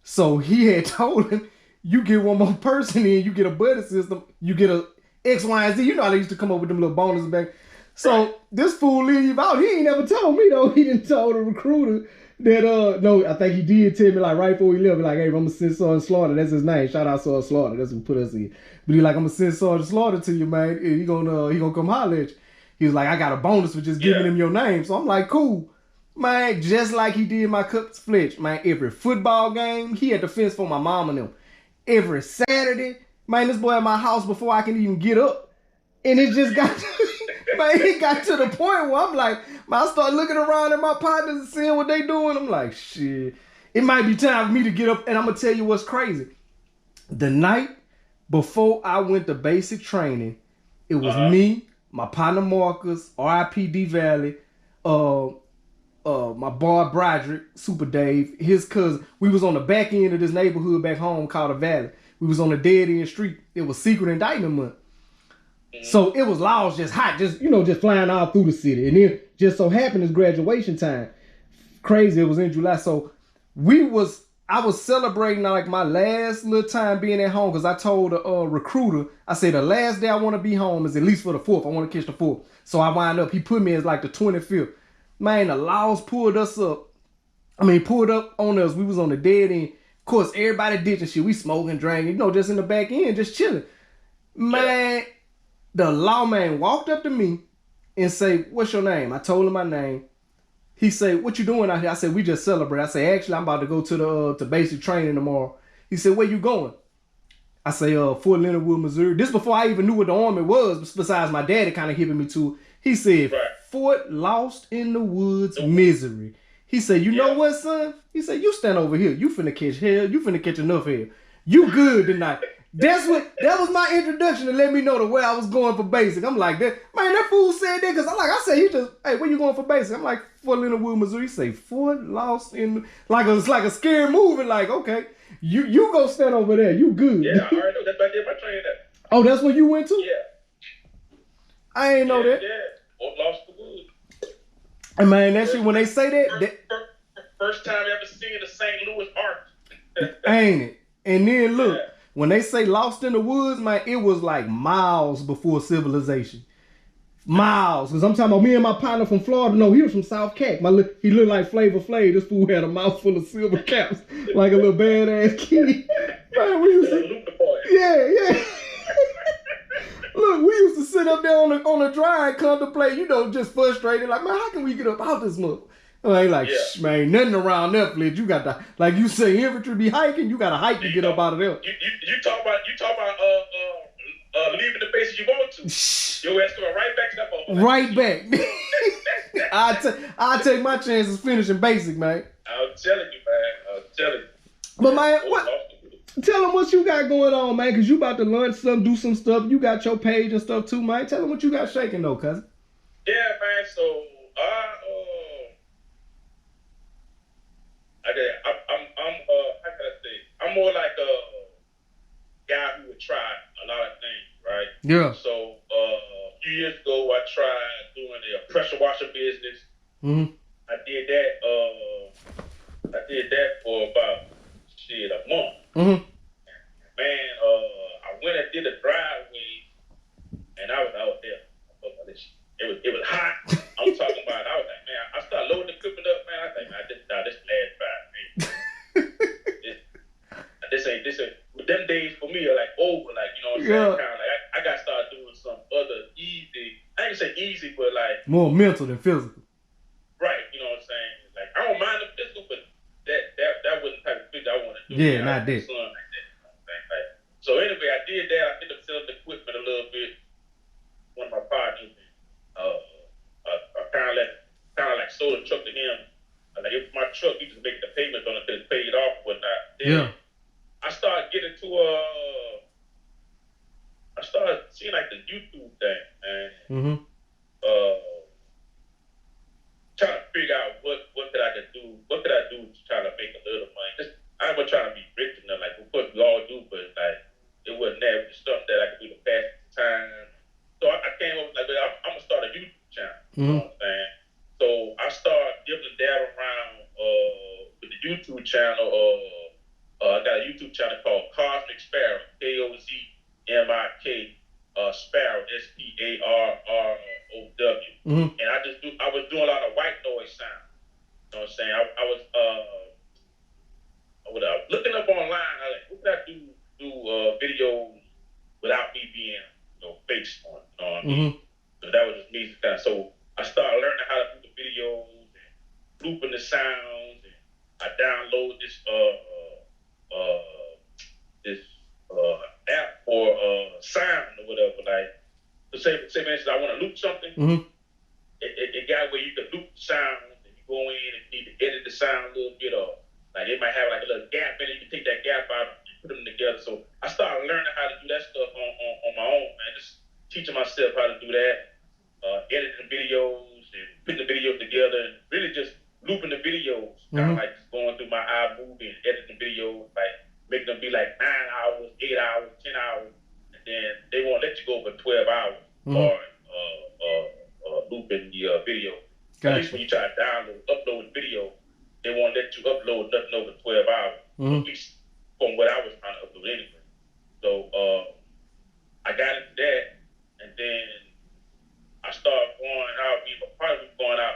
So he had told him, you get one more person in, you get a buddy system, you get a X, Y, and Z. You know how they used to come up with them little bonuses back. So this fool leave out. He ain't never told me though. He didn't tell the recruiter that no, I think he did tell me like right before he left, like, hey, I'm gonna send Sergeant Slaughter. That's his name. Shout out Sergeant Slaughter. That's who put us in. But he like, I'm gonna send Sergeant Slaughter to you, man. He gonna come holler at you. He was like, I got a bonus for just giving him your name. So I'm like, cool. Man, just like he did my cups Fletch, man, every football game, he had the fence for my mom and them. Every Saturday, man, this boy at my house before I can even get up. And it just got man, it got to the point where I'm like, man, I start looking around at my partners and seeing what they doing. I'm like, shit, it might be time for me to get up. And I'm gonna tell you what's crazy. The night before I went to basic training, it was me, my partner Marcus, RIP D Valley, my boy Broderick, Super Dave, his cousin. We was on the back end of this neighborhood back home called the Valley. We was on the dead end street. It was secret indictment month. So it was laws just hot, just flying all through the city. And then just so happened it's graduation time. Crazy, it was in July. So I was celebrating like my last little time being at home because I told the recruiter, I said the last day I want to be home is at least for the 4th. I want to catch the 4th. So I wind up, he put me as like the 25th. Man, the laws pulled up on us. We was on the dead end. Of course, everybody ditching shit. We smoking, drinking, just in the back end, just chilling. Man, the lawman walked up to me and say, what's your name? I told him my name. He said, what you doing out here? I said, we just celebrate. I said, actually, I'm about to go to basic training tomorrow. He said, where you going? I say, Fort Leonard Wood, Missouri. This before I even knew what the Army was, besides my daddy kind of hipping me to it. He said, Fort Lost in the Woods, Missouri. He said, you know what, son? He said, you stand over here. You finna catch hell. You finna catch enough hell. You good tonight. That was my introduction to let me know the way I was going for basic. I'm like, that fool said that because I said, hey, where you going for basic? I'm like, Fort Leonard Wood, Missouri. He say, Fort Lost in, it's like a scary movie. Like, okay, you go stand over there. You good. Yeah, I already know. That's about my training at. Oh, that's where you went to? Yeah. I ain't know that. Yeah, Fort Lost in the Woods. And man, that shit, when they say that. First time ever seeing the St. Louis Arch. Ain't it? And then look. Yeah. When they say lost in the woods, man, it was like miles before civilization. Miles. Because I'm talking about me and my partner from Florida. No, he was from South Cac. He looked like Flavor Flav. This fool had a mouthful of silver caps. Like a little badass kid. Man, we used to... Yeah. Look, we used to sit up there on the drive and contemplate, just frustrated. Like, man, how can we get up out this mother? I ain't like, man, nothing around there, Fletch. You got to, like you say, infantry be hiking. You got to hike to get up out of there. You talk about leaving the base if you want to. Your ass coming right back to that moment. Right back. I'll take my chances finishing basic, man. I'm telling you. But man, tell them what you got going on, man, because you about to learn something, do some stuff. You got your page and stuff too, man. Tell them what you got shaking though, cousin. Yeah, man. So I'm more like a guy who would try a lot of things, right? Yeah. So a few years ago, I tried doing a pressure washer business. Mm-hmm. I did that for about a month. Mm-hmm. Man, I went and did a driveway, and I was out there. It was hot. I'm talking about. I was like, man, I started loading the equipment up, man. I was like, man, this last drive, man. This ain't. Them days for me are like over. Like, you know what I'm saying? Kind of like I got to start doing some other easy. I ain't say easy, but like more mental than physical. Right. You know what I'm saying? Like I don't mind the physical, but that wasn't the type of physical I want to do. Yeah, not that. Like that. You know what I'm saying? Like, so anyway, I did that. I ended up selling the equipment a little bit. One of my partners, I kind of like sold a truck to him. Like if my truck, he then I started getting to I started seeing like the YouTube thing, and trying to figure out what could I do, to try to make a little money. Just, I wasn't trying to be rich enough, like of course we all do, but like it wasn't that stuff that I could do to pass the time. So I came up with like, I'm gonna start a YouTube channel. You know what I'm saying? So I started dipping that around with the YouTube channel. I got a YouTube channel called Cosmic Sparrow, KOZMIK Sparrow, SPARROW. And I was doing a lot of white noise sound. You know what I'm saying? I was looking up online. I was like, what could I do videos without me being, face on? You know what I mean? So that was just me. So I started learning how to do the videos and looping the sounds. And I downloaded this app for sound or whatever. Like, to say for instance, I want to loop something. It got where you can loop the sound, and you go in and you need to edit the sound a little bit, or like it might have like a little gap in it. You can take that gap out and put them together. So I started learning how to do that stuff on my own, man. Just teaching myself how to do that, editing videos and putting the videos together, and really just looping the videos, kind of like just going through my iMovie and editing the videos, like making them be like 9 hours, 8 hours, 10 hours, and then they won't let you go for 12 hours or looping the video. Gotcha. At least when you try to upload video, they won't let you upload nothing over 12 hours. At least from what I was trying to upload anyway. So I got into that, and then I started going out. Probably going out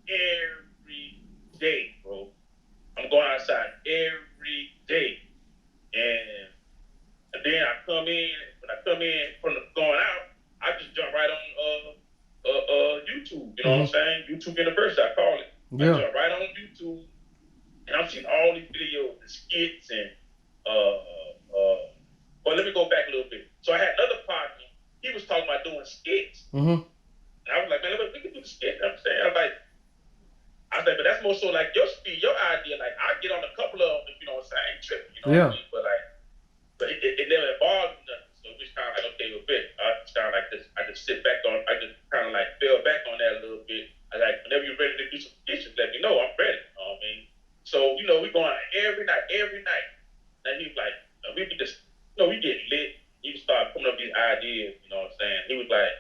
every day, bro. I'm going outside every day, and then I come in. When I come in from going out, I just jump right on YouTube. You know what I'm saying? YouTube University, I call it. I jump right on YouTube, and I'm seeing all these videos, the skits, and well, let me go back a little bit. So I had another partner. He was talking about doing skits, and I was like, man, we can do the skits. I'm saying, I was like, but that's more so like your speed, your idea. Like I get on a couple of them, you know what I'm saying? I ain't tripping, you know what I mean? But it never involved nothing. So it's kind of like, okay, well, bet. I just kind of like this. I just sit back on. I just kind of like fell back on that a little bit. I like, whenever you're ready to do some skits, let me know. I'm ready. You know what I mean? So we going out every night. And he's like, we can just, we get lit. You can start coming up with these ideas. You know what I'm saying? He was like,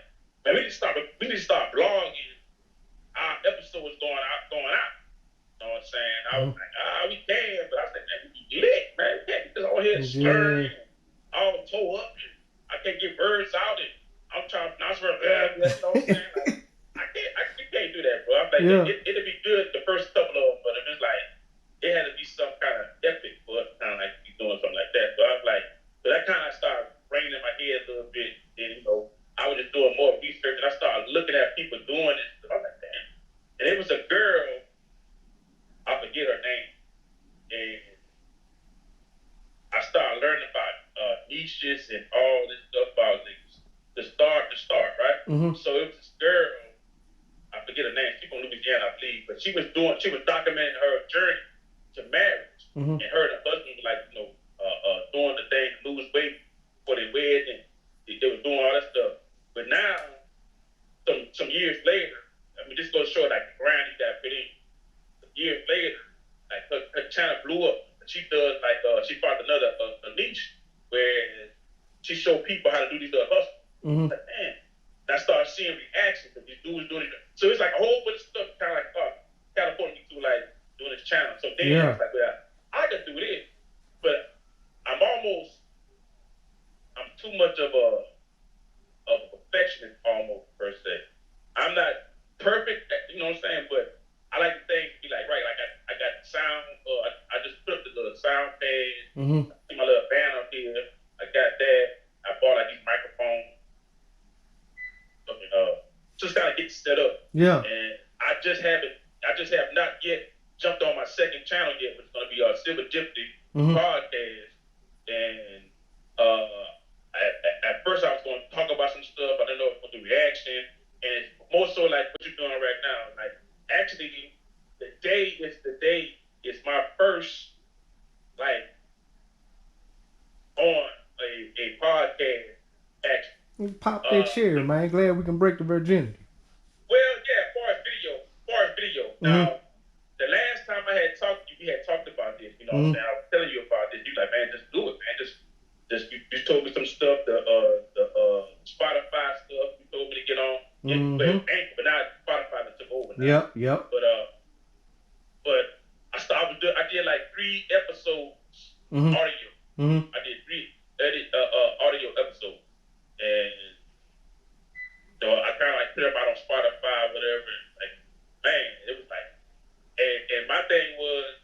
man, we need to start blogging. Our episodes going out. You know what I'm saying? I was like, we can, but I said, man, we be lit, man. We can't get this all here slurring, all tore up, and I can't get words out, and I'm trying to pronounce her, you know what I'm saying? Like, I can't do that, bro. I'm like, it'd be good the first couple of them, but if it's like, it had to be some kind of epic for us to kind of like be doing something like that. So I was like, so that kind of started ringing in my head a little bit, and I was just doing more research, and I started looking at people doing it. So I was like, damn. And it was a girl, I forget her name, and I started learning about niches and all this stuff about the start, right? So it was this girl, I forget her name, she's from Louisiana, I believe, but she was documenting her journey to marriage, and her and her husband were like, doing the thing, lose weight before they wed, and they were doing all that stuff. But now, some years later, I mean, this goes to show like the grind you got put in. Years later, like her channel blew up. She does like she found another a niche where she showed people how to do these hustles. Like, man, and I started seeing reactions of these dudes doing it. So it's like a whole bunch of stuff kind of like catapulted me to like doing this channel. So then I was like, well, I can do this, but I'm too much of a perfectionist almost per se. I'm not perfect, you know what I'm saying, but I like the things to be like, right, like I got the sound, I just put up the little sound pad, I see my little band up here, I got that, I bought like these microphones, just kind of get set up. Yeah. And I just have not yet jumped on my second channel yet, which is going to be Silver Gypsy podcast. And at first I was going to talk about some stuff. I don't know if it's going to do reaction. And it's more so like what you're doing right now. Like, actually, the day is my first pop that cherry, man. Glad we can break the virginity. Well, yeah, as far as video. Now, the last time I had talked to you, we had talked about this. You know what I'm saying? I was telling you about this. You like, man, just do it, man. Just you told me some stuff. The Spotify stuff. You told me to get on. But now Spotify that took over now. Yep. But I did like 3 episodes audio. I did 3 audio episodes, and I kind of like put them out on Spotify, whatever. Like, man, it was like, and my thing was,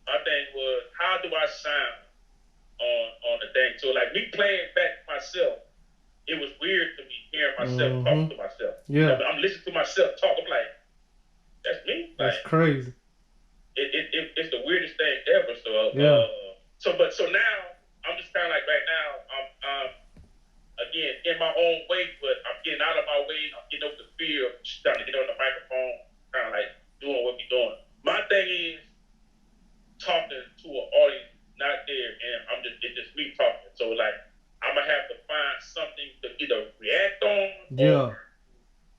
how do I sound on the thing? So like me playing back myself, it was weird to me hearing myself talk to myself. Yeah, I'm listening to myself talk. I'm like, that's me. That's like, crazy. It's the weirdest thing ever. So so now I'm just kind of like right now I'm again in my own way, but I'm getting out of my way. I'm getting over the fear of just trying to get on the microphone, kind of like doing what we're doing. My thing is talking to an audience not there, and it's just me talking. So like I'm gonna have to find something to either react on or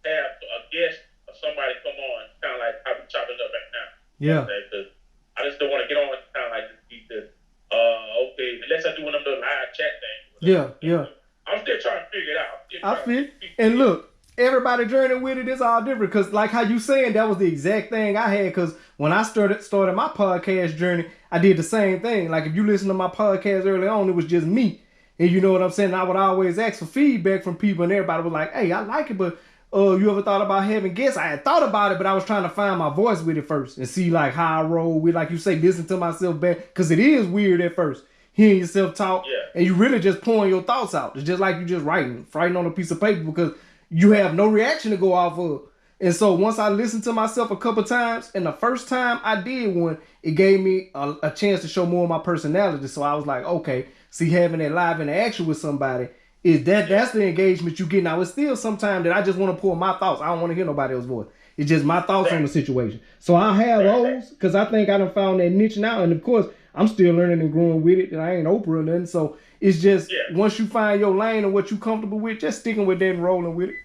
have a guest or somebody come on, kind of like how we chopping up right now. Yeah. Because I just don't want to get on kind of like just be this. Okay, unless I do one of those live chat things. Yeah. I'm still trying to figure it out. I feel. And look, everybody journey with it is all different. Cause like how you saying, that was the exact thing I had. Cause when I started my podcast journey, I did the same thing. Like if you listen to my podcast early on, it was just me. And you know what I'm saying? I would always ask for feedback from people, and everybody was like, "Hey, I like it, but you ever thought about having guests?" I had thought about it, but I was trying to find my voice with it first and see like how I roll with, like you say, listen to myself back, because it is weird at first hearing yourself talk, and you really just pouring your thoughts out. It's just like you just writing on a piece of paper, because you have no reaction to go off of. And so once I listened to myself a couple times, and the first time I did one, it gave me a chance to show more of my personality. So I was like, okay, see, having that live interaction with somebody, that's the engagement you get. Now, it's still sometimes that I just want to pour my thoughts. I don't want to hear nobody else's voice. It's just my thoughts on the situation. So I have those, because I think I done found that niche now. And of course, I'm still learning and growing with it, and I ain't Oprah or nothing. So it's just, once you find your lane and what you comfortable with, just sticking with that and rolling with it.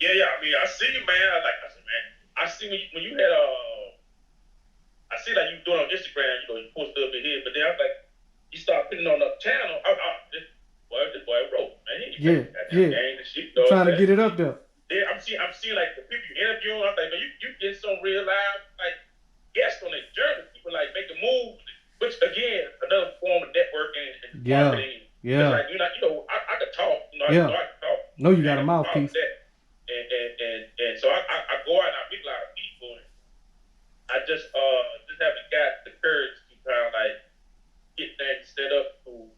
Yeah. I mean, I see you, man. I see when you had I see like you doing on Instagram, you posted up in here, but then I was like, you start putting on the channel. This boy wrote, man. Yeah. Trying to get it up there. Yeah, I'm seeing like the people you interviewing. I'm like, man, you get some real live like guests on their journey. People like making moves, which again, another form of networking and marketing. Yeah. Like I could talk. I can talk. No, you got a mouthpiece. And so I go out and I meet a lot of people. And I just haven't got the courage to kind of like get things set up to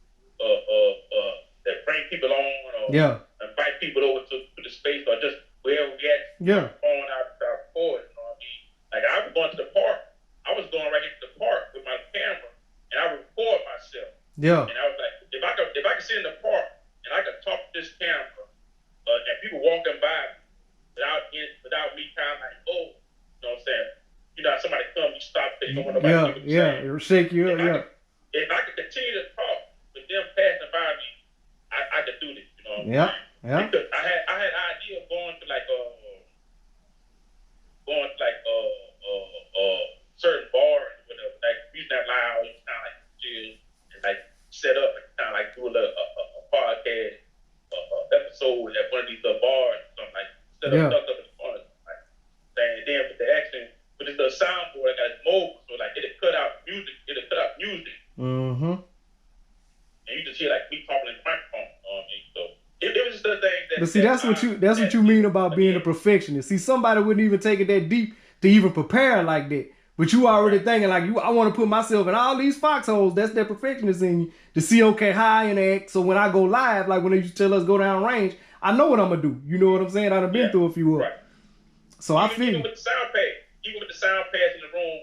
that bring people on or invite people over to the space or just wherever we at. Phone out to record. You know what I mean? Like I was going to the park. I was going right into the park with my camera and I would record myself. Yeah. And I was like, if I could sit in the park and I could talk to this camera and people walking by without me kind of like, you know what I'm saying? You know, somebody come, you stop, you don't want nobody to it'll shake you up. If I could continue to talk with them passing by me, I could do this, you know. Yeah. Because I had an idea of going to certain bars or whatever, like music not loud, you kind of like chill and like set up and kind of like do a podcast episode at one of these bars or something like set up stuff up in the corner, like and then with the action, but it's the soundboard, I got it mobile, so like it'll cut out music. Mm-hmm. And you just hear like me talking in the microphone. So it was just the thing that. But see, that's what you mean about being a perfectionist. See, somebody wouldn't even take it that deep to even prepare like that. But you already thinking like I want to put myself in all these foxholes. That's that perfectionist in you to see how I interact. So when I go live, like when they used to tell us go down range, I know what I'm gonna do. You know what I'm saying? I've been through a few. Right. So I feel. Even with the sound pads in the room,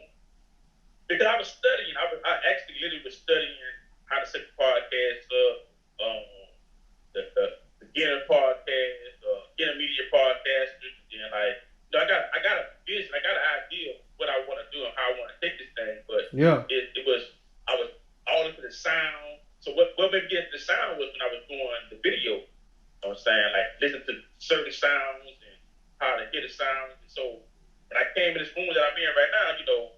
because I was studying. I actually literally was studying how to set the podcast up, the beginner podcast, intermediate podcast, and like I got a vision, I got an idea of what I want to do and how I want to take this thing, but I was all into the sound. So what made me get the sound was when I was doing the video. what I'm saying? Like listen to certain sounds and how to hear the sounds. And so when I came in this room that I'm in right now, you know,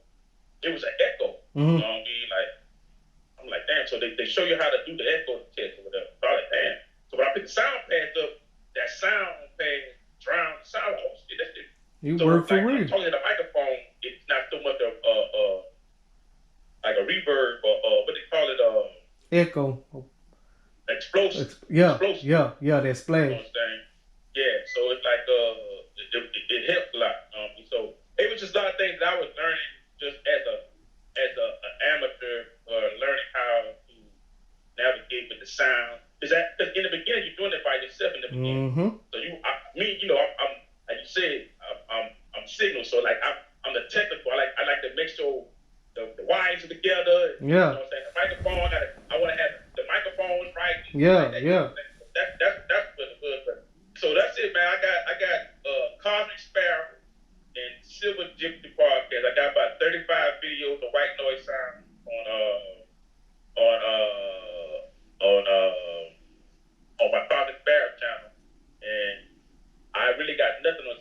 it was an echo. Mm-hmm. You know what I mean? Like I'm like, damn. So they show you how to do the echo test or whatever. So I'm like, damn. So when I pick the sound pads up, that sound pad drowned the sound. Oh shit, that's it. You So work for like, real. I'm talking to the microphone. It's not so much of like a reverb or what they call it, Echo. explosive. Yeah, Explosive. yeah, that splash. You know what I'm saying? Yeah, so it's like it helped a lot. So it was just a lot of things that I was learning just as a amateur, learning how to navigate with the sound. Because in the beginning you're doing it by yourself in the beginning. Mm-hmm. So I'm like you said, I'm signal. So like I'm the technical. I like to make sure the wires are together. Yeah. You know what I'm saying? The microphone. I want to have the microphone right. Yeah, like that, yeah. That's what it was. But, so that's it, man. I got Cosmic Sparrow and Silver Gypsy podcast. I got about 35 videos of white noise sound on my Cosmic Sparrow channel, and I really got nothing on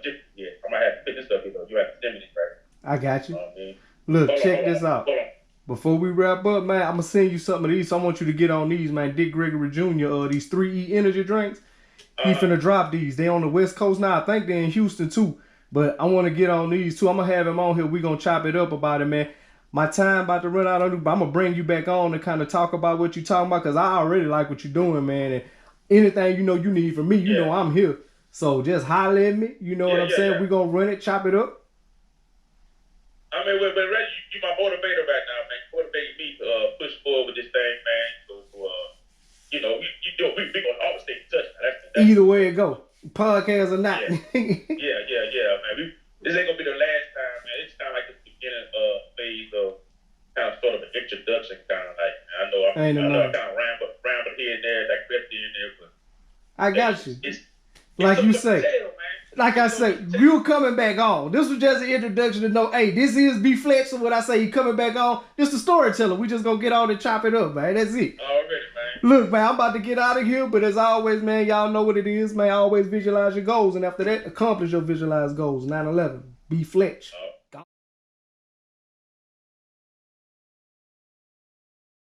Gypsy yet. I might have to pick this up. You have to send me this, right? I got you. I mean, Look, hold check on, this out. Hold on. Before we wrap up, man, I'm gonna send you some of these. So I want you to get on these, man. Dick Gregory Jr. These 3E energy drinks. He finna drop these. They on the West Coast now. I think they're in Houston too. But I want to get on these too. I'm gonna have him on here. We gonna chop it up about it, man. My time about to run out on you, but I'm gonna bring you back on to kind of talk about what you talking about, because I already like what you're doing, man. And anything you need from me, you know I'm here. So just holler at me. You know what I'm saying? We gonna run it, chop it up. I mean, we're ready. You my motivator right now, man. Motivating me to push forward with this thing, man. So, we gonna always stay in touch. That's Either way it go, podcast or not. Yeah, man. This ain't gonna be the last time, man. It's kind of like the beginning phase of kind of sort of an introduction, kind of like. I know I kind of ramble here and there, like here and there, but I got you. It's like you say. Tell, like I said, you coming back on. This was just an introduction to know, hey, this is B Fletch. So what I say, he coming back on. This the storyteller. We just gonna get on and chop it up, man. That's it. Already, man. Look, man, I'm about to get out of here. But as always, man, y'all know what it is, man. Always visualize your goals. And after that, accomplish your visualized goals. 9/11. B Fletch.